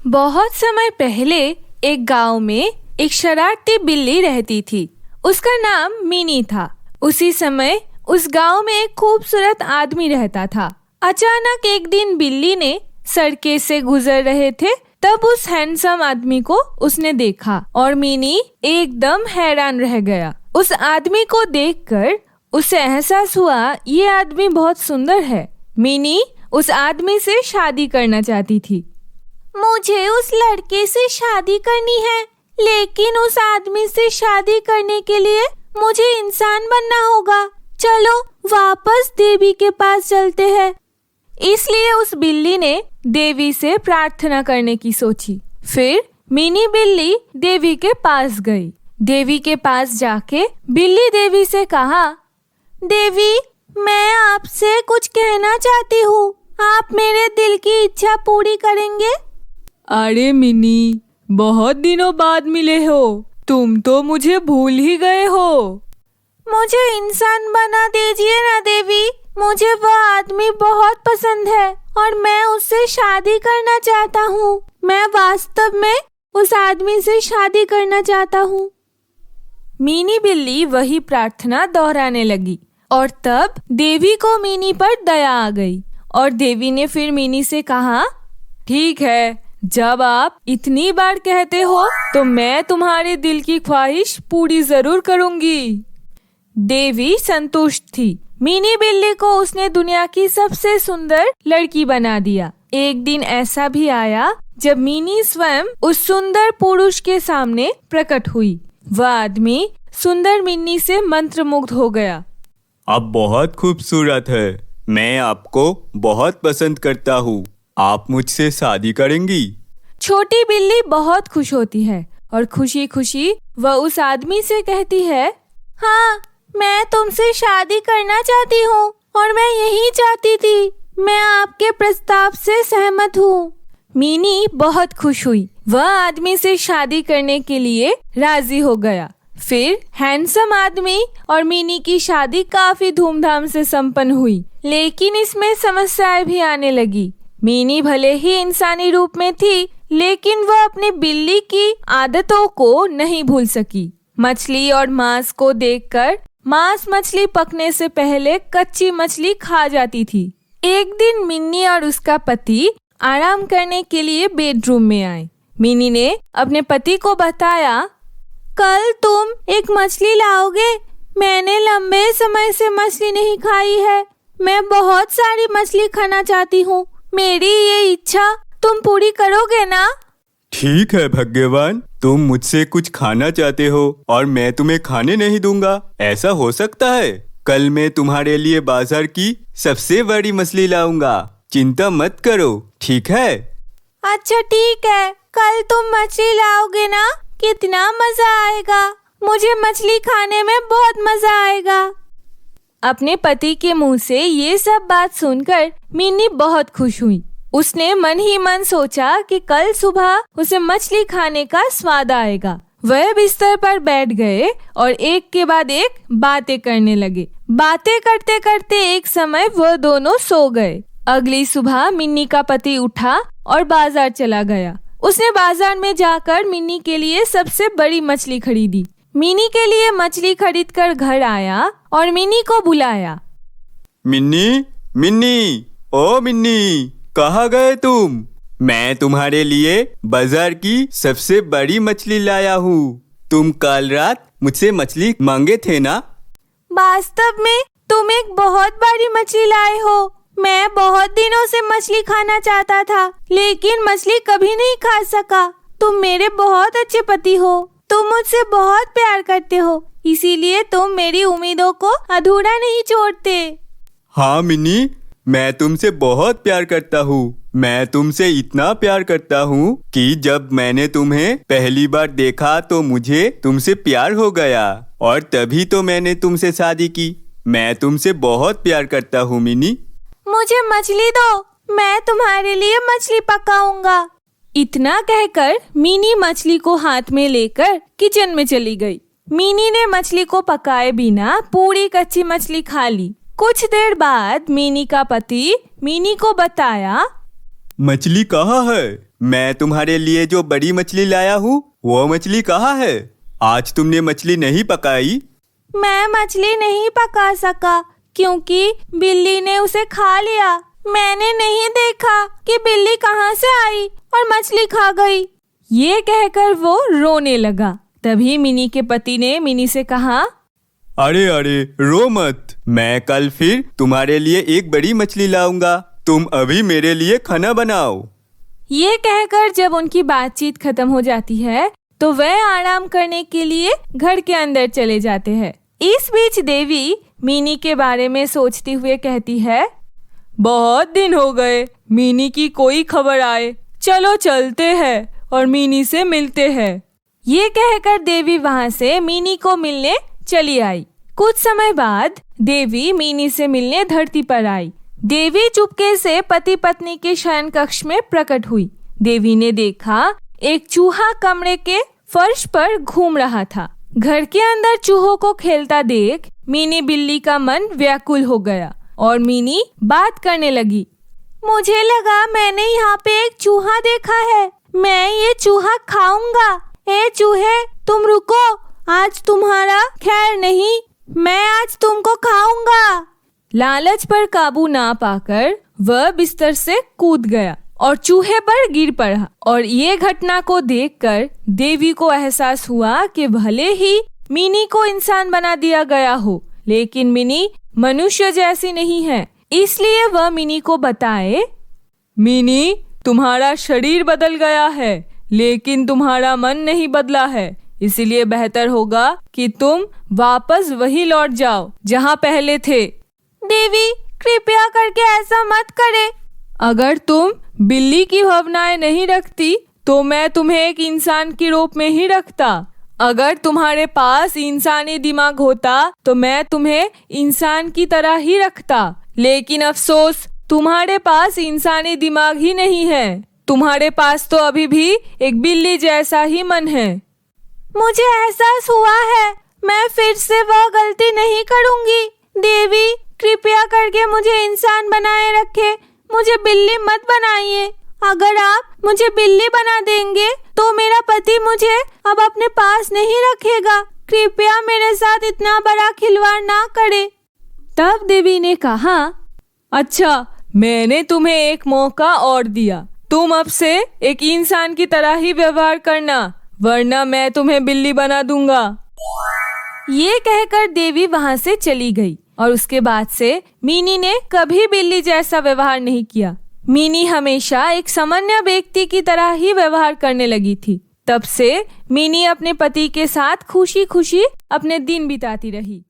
बहुत समय पहले एक गांव में एक शरारती बिल्ली रहती थी। उसका नाम मिनी था। उसी समय उस गांव में एक खूबसूरत आदमी रहता था। अचानक एक दिन बिल्ली ने सड़के से गुजर रहे थे, तब उस हैंडसम आदमी को उसने देखा और मिनी एकदम हैरान रह गया। उस आदमी को देखकर उसे एहसास हुआ ये आदमी बहुत सुंदर है। मिनी उस आदमी से शादी करना चाहती थी। मुझे उस लड़के से शादी करनी है, लेकिन उस आदमी से शादी करने के लिए मुझे इंसान बनना होगा। चलो वापस देवी के पास चलते हैं। इसलिए उस बिल्ली ने देवी से प्रार्थना करने की सोची। फिर मिनी बिल्ली देवी के पास गई। देवी के पास जाके बिल्ली देवी से कहा, देवी, मैं आपसे कुछ कहना चाहती हूँ। आप मेरे दिल की इच्छा पूरी करेंगे? अरे मिनी, बहुत दिनों बाद मिले हो, तुम तो मुझे भूल ही गए हो। मुझे इंसान बना दीजिए ना देवी। मुझे वह आदमी बहुत पसंद है और मैं उससे शादी करना चाहता हूँ। मैं वास्तव में उस आदमी से शादी करना चाहता हूँ। मिनी बिल्ली वही प्रार्थना दोहराने लगी और तब देवी को मिनी पर दया आ गई और देवी ने फिर मिनी से कहा, ठीक है, जब आप इतनी बार कहते हो तो मैं तुम्हारे दिल की ख्वाहिश पूरी जरूर करूंगी। देवी संतुष्ट थी। मिनी बिल्ली को उसने दुनिया की सबसे सुंदर लड़की बना दिया। एक दिन ऐसा भी आया जब मिनी स्वयं उस सुंदर पुरुष के सामने प्रकट हुई। वह आदमी सुंदर मिनी से मंत्रमुग्ध हो गया। आप बहुत खूबसूरत है, मैं आपको बहुत पसंद करता हूँ। आप मुझसे शादी करेंगी? छोटी बिल्ली बहुत खुश होती है और खुशी खुशी वह उस आदमी से कहती है, हाँ, मैं तुमसे शादी करना चाहती हूँ और मैं यही चाहती थी। मैं आपके प्रस्ताव से सहमत हूँ। मिनी बहुत खुश हुई। वह आदमी से शादी करने के लिए राजी हो गया। फिर हैंडसम आदमी और मिनी की शादी काफी धूमधाम से संपन्न हुई, लेकिन इसमें समस्याएं भी आने लगी। मिनी भले ही इंसानी रूप में थी, लेकिन वह अपनी बिल्ली की आदतों को नहीं भूल सकी। मछली और मांस को देखकर मांस मछली पकने से पहले कच्ची मछली खा जाती थी। एक दिन मिनी और उसका पति आराम करने के लिए बेडरूम में आए। मिनी ने अपने पति को बताया, कल तुम एक मछली लाओगे? मैंने लंबे समय से मछली नहीं खाई है। मैं बहुत सारी मछली खाना चाहती हूँ। मेरी ये इच्छा तुम पूरी करोगे ना? ठीक है भाग्यवान, तुम मुझसे कुछ खाना चाहते हो और मैं तुम्हें खाने नहीं दूंगा, ऐसा हो सकता है? कल मैं तुम्हारे लिए बाजार की सबसे बड़ी मछली लाऊंगा, चिंता मत करो, ठीक है? अच्छा ठीक है, कल तुम मछली लाओगे ना? कितना मजा आएगा। मुझे मछली खाने में बहुत मजा आएगा। अपने पति के मुंह से ये सब बात सुनकर मिनी बहुत खुश हुई। उसने मन ही मन सोचा कि कल सुबह उसे मछली खाने का स्वाद आएगा। वह बिस्तर पर बैठ गए और एक के बाद एक बातें करने लगे। बातें करते करते एक समय वह दोनों सो गए। अगली सुबह मिन्नी का पति उठा और बाजार चला गया। उसने बाजार में जाकर मिन्नी के लिए सबसे बड़ी मछली खरीदी। मिनी के लिए मछली खरीद कर घर आया और मिनी को बुलाया। मिन्नी, मिन्नी, ओ मिन्नी, कहाँ गए तुम? मैं तुम्हारे लिए बाजार की सबसे बड़ी मछली लाया हूँ। तुम कल रात मुझसे मछली मांगे थे ना? वास्तव में तुम एक बहुत बड़ी मछली लाए हो। मैं बहुत दिनों से मछली खाना चाहता था, लेकिन मछली कभी नहीं खा सका। तुम मेरे बहुत अच्छे पति हो। तुम मुझसे बहुत प्यार करते हो, इसीलिए तुम मेरी उम्मीदों को अधूरा नहीं छोड़ते। हाँ मिनी, मैं तुमसे बहुत प्यार करता हूँ। मैं तुमसे इतना प्यार करता हूँ कि जब मैंने तुम्हें पहली बार देखा तो मुझे तुमसे प्यार हो गया और तभी तो मैंने तुमसे शादी की। मैं तुमसे बहुत प्यार करता हूँ मिनी। मुझे मछली दो, मैं तुम्हारे लिए मछली पकाऊंगा। इतना कहकर मिनी मछली को हाथ में लेकर किचन में चली गई। मिनी ने मछली को पकाए बिना पूरी कच्ची मछली खा ली। कुछ देर बाद मिनी का पति मिनी को बताया, मछली कहाँ है? मैं तुम्हारे लिए जो बड़ी मछली लाया हूँ वो मछली कहाँ है? आज तुमने मछली नहीं पकाई। मैं मछली नहीं पका सका क्योंकि बिल्ली ने उसे खा लिया। मैंने नहीं देखा कि बिल्ली कहाँ से आई और मछली खा गई। ये कहकर वो रोने लगा। तभी मिनी के पति ने मिनी से कहा, अरे अरे रो मत, मैं कल फिर तुम्हारे लिए एक बड़ी मछली लाऊंगा। तुम अभी मेरे लिए खाना बनाओ। ये कहकर जब उनकी बातचीत खत्म हो जाती है तो वह आराम करने के लिए घर के अंदर चले जाते हैं। इस बीच देवी मिनी के बारे में सोचती हुए कहती है, बहुत दिन हो गए मिनी की कोई खबर आए। चलो चलते हैं और मिनी से मिलते हैं। ये कहकर देवी वहाँ से मिनी को मिलने चली आई। कुछ समय बाद देवी मिनी से मिलने धरती पर आई। देवी चुपके से पति पत्नी के शयन कक्ष में प्रकट हुई। देवी ने देखा एक चूहा कमरे के फर्श पर घूम रहा था। घर के अंदर चूहों को खेलता देख मिनी बिल्ली का मन व्याकुल हो गया और मिनी बात करने लगी। मुझे लगा मैंने यहाँ पे एक चूहा देखा है, मैं ये चूहा खाऊंगा। ए चूहे, तुम रुको, आज तुम्हारा खैर नहीं, मैं आज तुमको खाऊंगा। लालच पर काबू ना पाकर वह बिस्तर से कूद गया और चूहे पर गिर पड़ा। और ये घटना को देखकर देवी को एहसास हुआ कि भले ही मिनी को इंसान बना दिया गया हो, लेकिन मिनी मनुष्य जैसी नहीं है। इसलिए वह मिनी को बताए, मिनी, तुम्हारा शरीर बदल गया है लेकिन तुम्हारा मन नहीं बदला है। इसलिए बेहतर होगा कि तुम वापस वही लौट जाओ जहाँ पहले थे। देवी, कृपया करके ऐसा मत करे। अगर तुम बिल्ली की भावनाएं नहीं रखती तो मैं तुम्हें एक इंसान के रूप में ही रखता। अगर तुम्हारे पास इंसानी दिमाग होता तो मैं तुम्हें इंसान की तरह ही रखता। लेकिन अफसोस, तुम्हारे पास इंसानी दिमाग ही नहीं है। तुम्हारे पास तो अभी भी एक बिल्ली जैसा ही मन है। मुझे एहसास हुआ है, मैं फिर से वह गलती नहीं करूंगी। देवी, कृपया करके मुझे इंसान बनाए रखे, मुझे बिल्ली मत बनाइए। अगर आप मुझे बिल्ली बना देंगे तो मेरा पति मुझे अब अपने पास नहीं रखेगा। कृपया मेरे साथ इतना बड़ा खिलवाड़ ना करे। तब देवी ने कहा, अच्छा, मैंने तुम्हें एक मौका और दिया। तुम अब से एक इंसान की तरह ही व्यवहार करना, वरना मैं तुम्हें बिल्ली बना दूंगा। ये कहकर देवी वहाँ से चली गई और उसके बाद से मिनी ने कभी बिल्ली जैसा व्यवहार नहीं किया। मिनी हमेशा एक सामान्य व्यक्ति की तरह ही व्यवहार करने लगी थी। तब से मिनी अपने पति के साथ खुशी खुशी अपने दिन बिताती रही।